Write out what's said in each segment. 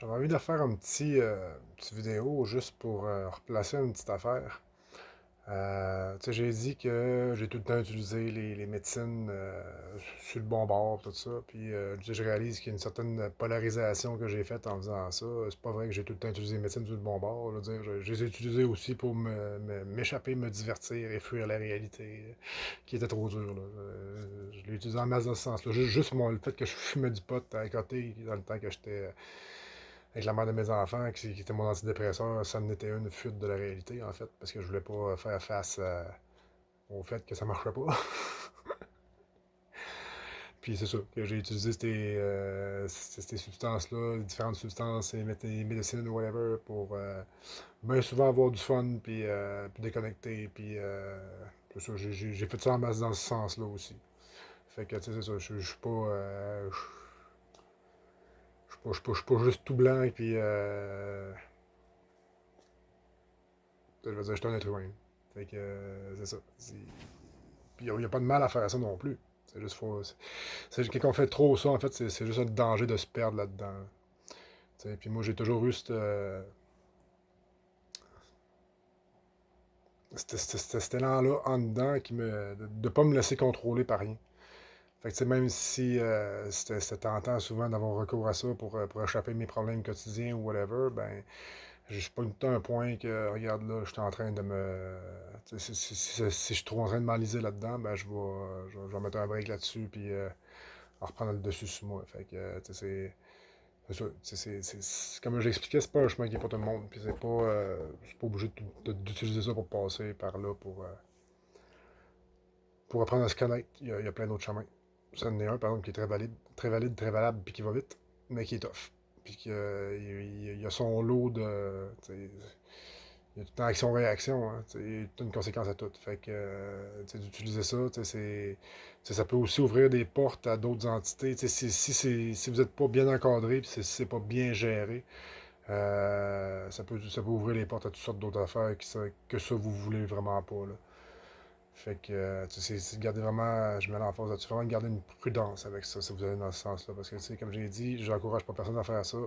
J'avais envie de faire petit vidéo juste pour replacer une petite affaire. Tu sais, j'ai dit que j'ai tout le temps utilisé les médecines sur le bon bord, tout ça. Puis tu sais, je réalise qu'il y a une certaine polarisation que j'ai faite en faisant ça. C'est pas vrai que j'ai tout le temps utilisé les médecines sur le bon bord. Je veux dire, je les ai utilisées aussi pour m'échapper, me divertir et fuir la réalité qui était trop dure, là. Je l'ai utilisé en masse dans ce sens-là. Juste le fait que je fumais du pot à côté dans le temps que j'étais avec la mère de mes enfants, qui était mon antidépresseur, ça en était une fuite de la réalité, en fait, parce que je voulais pas faire face au fait que ça marchait pas. Puis c'est ça, que j'ai utilisé ces substances-là, les différentes substances, les médecines, whatever, pour bien souvent avoir du fun, puis déconnecter, puis c'est ça, j'ai fait ça en masse dans ce sens-là aussi. Fait que, tu sais, c'est ça, je suis pas, je suis pas juste tout blanc, puis je veux dire, je suis un être humain. Fait que c'est ça. Puis il n'y a pas de mal à faire ça non plus. C'est juste faut. Quand on fait trop ça, en fait, c'est juste un danger de se perdre là-dedans. Puis moi, j'ai toujours eu cet élan-là en dedans de ne pas me laisser contrôler par rien. Fait que, même si c'était tentant souvent d'avoir recours à ça pour échapper à mes problèmes quotidiens ou whatever, ben, je suis pas tout un point que, regarde là, je suis en train de me. Si je suis trop en train de m'enliser là-dedans, ben je vais mettre un break là-dessus, puis reprendre le dessus sur moi. Fait que, c'est ça. Comme j'expliquais, c'est pas un chemin qui est pour tout le monde, puis c'est pas obligé d'utiliser ça pour passer par là, pour apprendre à se connaître. Il y a plein d'autres chemins. Ça en est un, par exemple, qui est très valide, très valable, puis qui va vite, mais qui est tough. Puis qu'il y a son lot de. Il y a tout le temps action-réaction, hein, il y a une conséquence à tout. Fait que d'utiliser ça, ça peut aussi ouvrir des portes à d'autres entités. Si vous n'êtes pas bien encadré, puis si c'est pas bien géré, ça peut ouvrir les portes à toutes sortes d'autres affaires que ça vous voulez vraiment pas. Là. Fait que c'est de garder vraiment, je mets l'emphase là-dessus, vraiment de garder une prudence avec ça si vous allez dans ce sens-là. Parce que comme j'ai dit, j'encourage pas personne à faire ça,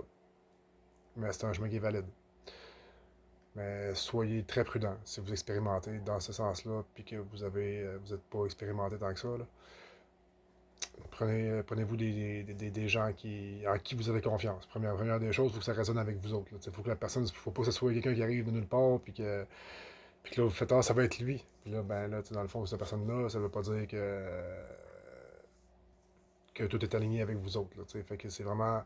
mais c'est un chemin qui est valide. Mais soyez très prudent si vous expérimentez dans ce sens-là, puis que vous n'êtes pas expérimenté tant que ça. Là. Prenez-vous des gens en qui vous avez confiance. Première des choses, il faut que ça résonne avec vous autres. Il faut que la personne, il faut pas que ce soit quelqu'un qui arrive de nulle part, puis que là, vous faites, ah, ça va être lui. Puis là, ben là, dans le fond, cette personne-là, ça veut pas dire que tout est aligné avec vous autres. Là, fait que c'est vraiment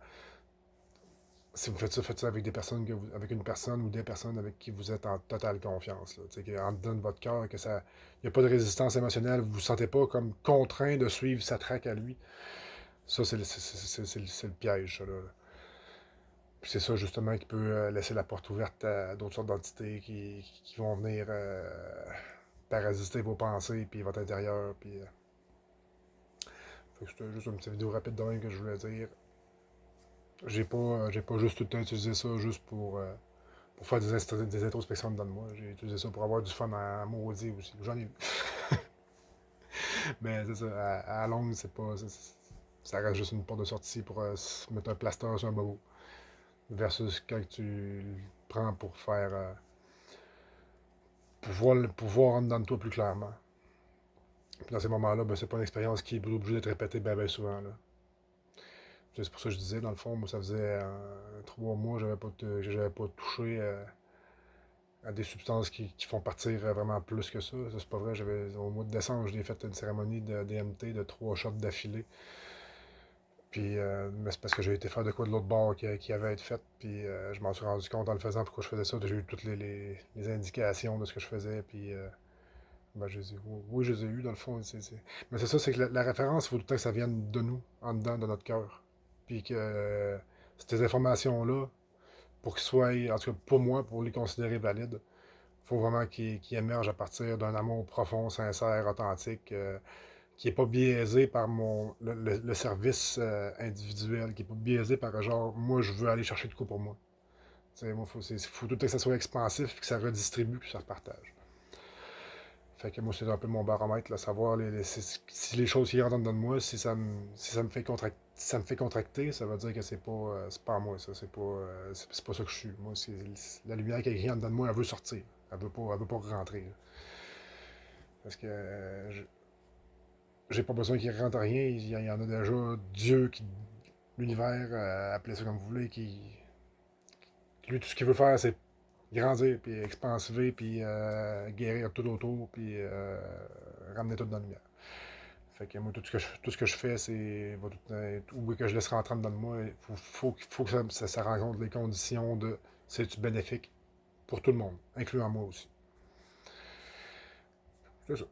si vous faites ça avec avec une personne ou des personnes avec qui vous êtes en totale confiance. Là, en dedans de votre cœur, il n'y a pas de résistance émotionnelle, vous ne vous sentez pas comme contraint de suivre sa traque à lui. Ça, c'est le piège, ça, là. Puis c'est ça, justement, qui peut laisser la porte ouverte à d'autres sortes d'entités qui vont venir parasiter vos pensées, puis votre intérieur. Puis, c'était juste une petite vidéo rapide de même que je voulais dire. J'ai pas juste tout le temps utilisé ça juste pour faire des introspections dedans de moi. J'ai utilisé ça pour avoir du fun à maudit aussi. J'en ai eu. Mais c'est ça, à longue, c'est pas. Ça reste juste une porte de sortie pour se mettre un plaster sur un bobo. Versus quand tu le prends pour faire. Pour voir en dedans de toi plus clairement. Puis dans ces moments-là, ben, c'est pas une expérience qui est obligée d'être répétée bien souvent. Là. C'est pour ça que je disais, dans le fond, moi, ça faisait 3 mois, j'avais pas touché à des substances qui font partir vraiment plus que ça. Ça, c'est pas vrai. Au mois de décembre, j'ai fait une cérémonie de DMT de 3 shots d'affilée. Puis, mais c'est parce que j'ai été faire de quoi de l'autre bord qui avait été fait. Puis, je m'en suis rendu compte en le faisant pourquoi je faisais ça. J'ai eu toutes les indications de ce que je faisais. Puis, ben, oui, je les ai eues dans le fond. Mais c'est ça, c'est que la référence, il faut tout le temps que ça vienne de nous, en dedans, de notre cœur. Puis que ces informations-là, pour qu'ils soient, en tout cas pour moi, pour les considérer valides, faut vraiment qu'il émerge à partir d'un amour profond, sincère, authentique, qui n'est pas biaisé par le service individuel, qui n'est pas biaisé par genre, moi, je veux aller chercher de quoi pour moi. Moi, faut tout que ça soit expansif, puis que ça redistribue, puis ça partage. Fait que moi, c'est un peu mon baromètre, là, savoir si les choses qui rentrent dedans de moi, si ça me fait ça me fait contracter, ça veut dire que c'est pas à moi, ça. C'est pas ça que je suis. Moi, c'est la lumière qui est en dedans de moi, elle veut sortir. Elle veut pas rentrer. Là. Parce que j'ai pas besoin qu'il rentre rien. Il y en a déjà Dieu, l'univers, appelez ça comme vous voulez, lui, tout ce qu'il veut faire, c'est grandir, puis expansiver, puis guérir tout autour, puis ramener tout dans la lumière. Fait que moi, tout ce que je fais, c'est où que je laisse rentrer dedans de moi, faut que ça rencontre les conditions de c'est bénéfique pour tout le monde, incluant moi aussi. C'est ça.